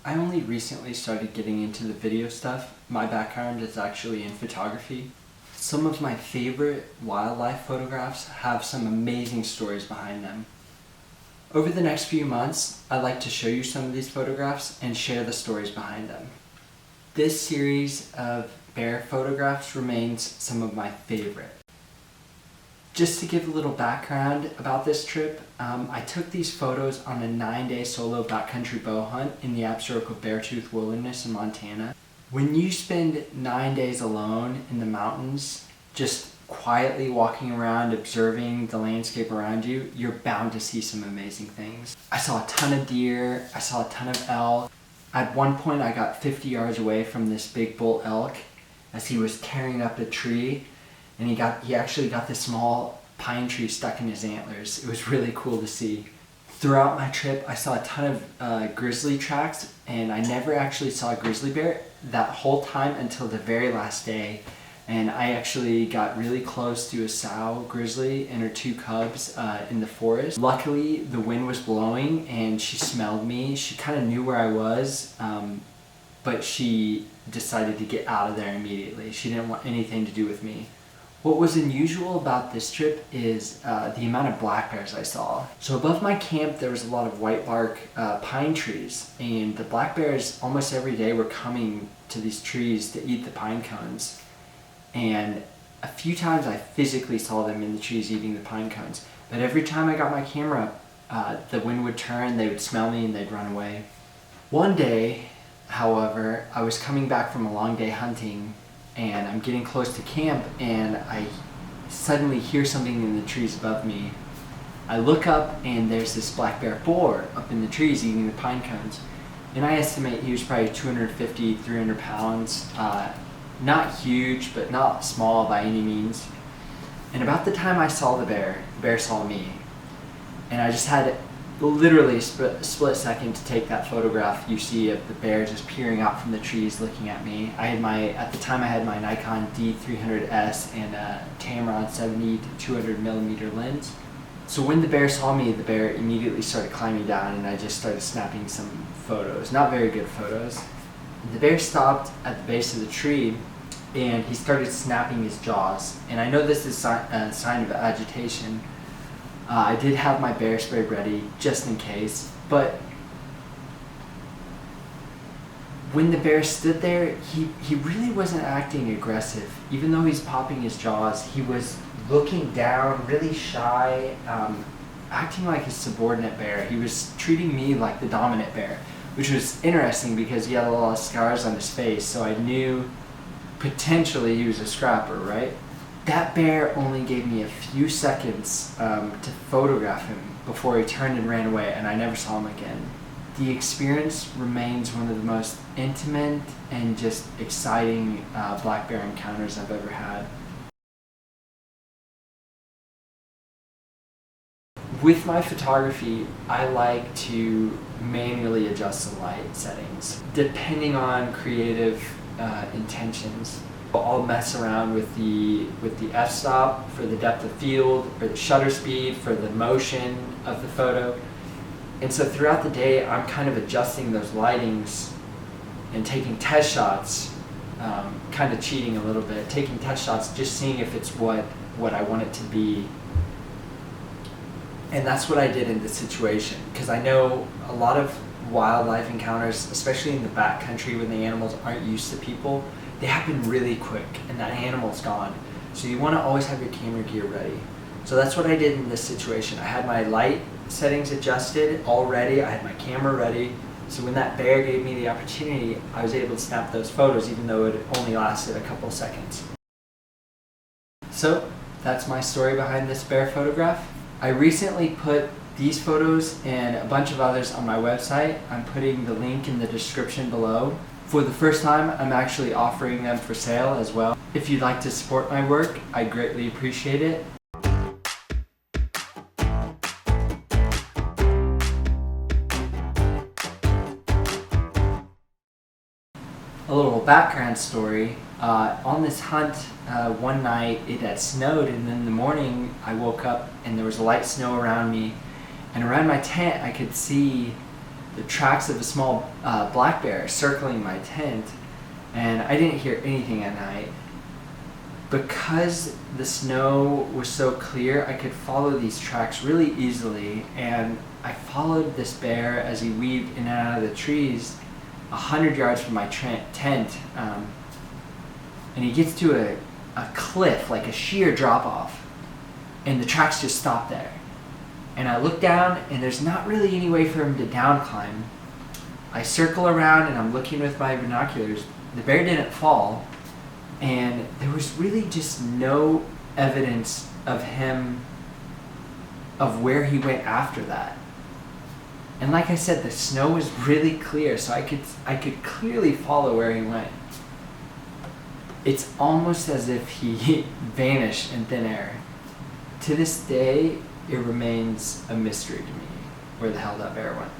I only recently started getting into the video stuff. My background is actually in photography. Some of my favorite wildlife photographs have some amazing stories behind them. Over the next few months, I'd like to show you some of these photographs and share the stories behind them. This series of bear photographs remains some of my favorite. Just to give a little background about this trip, I took these photos on a 9-day solo backcountry bow hunt in the Absaroka-Beartooth Wilderness in Montana. When you spend 9 days alone in the mountains, just quietly walking around, observing the landscape around you, you're bound to see some amazing things. I saw a ton of deer, I saw a ton of elk. At one point I got 50 yards away from this big bull elk as he was tearing up a tree, and he actually got this small pine tree stuck in his antlers. It was really cool to see. Throughout my trip, I saw a ton of grizzly tracks, and I never actually saw a grizzly bear that whole time until the very last day. And I actually got really close to a sow grizzly and her 2 cubs in the forest. Luckily, the wind was blowing and she smelled me. She kind of knew where I was, but she decided to get out of there immediately. She didn't want anything to do with me. What was unusual about this trip is the amount of black bears I saw. So above my camp there was a lot of white bark pine trees, and the black bears almost every day were coming to these trees to eat the pine cones. And a few times I physically saw them in the trees eating the pine cones. But every time I got my camera up, the wind would turn, they would smell me, and they'd run away. One day, however, I was coming back from a long day hunting, and I'm getting close to camp, and I suddenly hear something in the trees above me. I look up, and there's this black bear boar up in the trees eating the pine cones. And I estimate he was probably 250, 300 pounds. Not huge, but not small by any means. And about the time I saw the bear saw me. And I just had literally a split second to take that photograph you see of the bear just peering out from the trees looking at me. At the time I had my Nikon D300S and a Tamron 70 to 200 millimeter lens. So when the bear saw me, the bear immediately started climbing down, and I just started snapping some photos. Not very good photos. The bear stopped at the base of the tree, and he started snapping his jaws. And I know this is a sign of agitation. I did have my bear spray ready just in case, but when the bear stood there, he really wasn't acting aggressive. Even though he's popping his jaws, he was looking down, really shy, acting like a subordinate bear. He was treating me like the dominant bear, which was interesting because he had a lot of scars on his face, so I knew potentially he was a scrapper, right? That bear only gave me a few seconds to photograph him before he turned and ran away, and I never saw him again. The experience remains one of the most intimate and just exciting black bear encounters I've ever had. With my photography, I like to manually adjust the light settings depending on creative intentions. I'll mess around with the f-stop for the depth of field, or the shutter speed for the motion of the photo. And so throughout the day, I'm kind of adjusting those lightings and taking test shots, kind of cheating a little bit, taking test shots, just seeing if it's what I want it to be. And that's what I did in this situation, because I know a lot of wildlife encounters, especially in the backcountry when the animals aren't used to people, they happen really quick and that animal's gone. So you want to always have your camera gear ready. So that's what I did in this situation. I had my light settings adjusted already, I had my camera ready, so when that bear gave me the opportunity, I was able to snap those photos even though it only lasted a couple seconds. So that's my story behind this bear photograph. I recently put these photos and a bunch of others on my website. I'm putting the link in the description below. For the first time, I'm actually offering them for sale as well. If you'd like to support my work, I greatly appreciate it. A little background story. On this hunt, one night it had snowed, and in the morning I woke up and there was light snow around me, and around my tent I could see the tracks of a small black bear circling my tent, and I didn't hear anything at night. Because the snow was so clear, I could follow these tracks really easily, and I followed this bear as he weaved in and out of the trees 100 yards from my tent, and he gets to a cliff, like a sheer drop off, and the tracks just stop there. And I look down, and there's not really any way for him to down climb. I circle around, and I'm looking with my binoculars. The bear didn't fall, and there was really just no evidence of him, of where he went after that. And like I said, the snow was really clear, so I could clearly follow where he went. It's almost as if he vanished in thin air. To this day, it remains a mystery to me where the hell that bear went.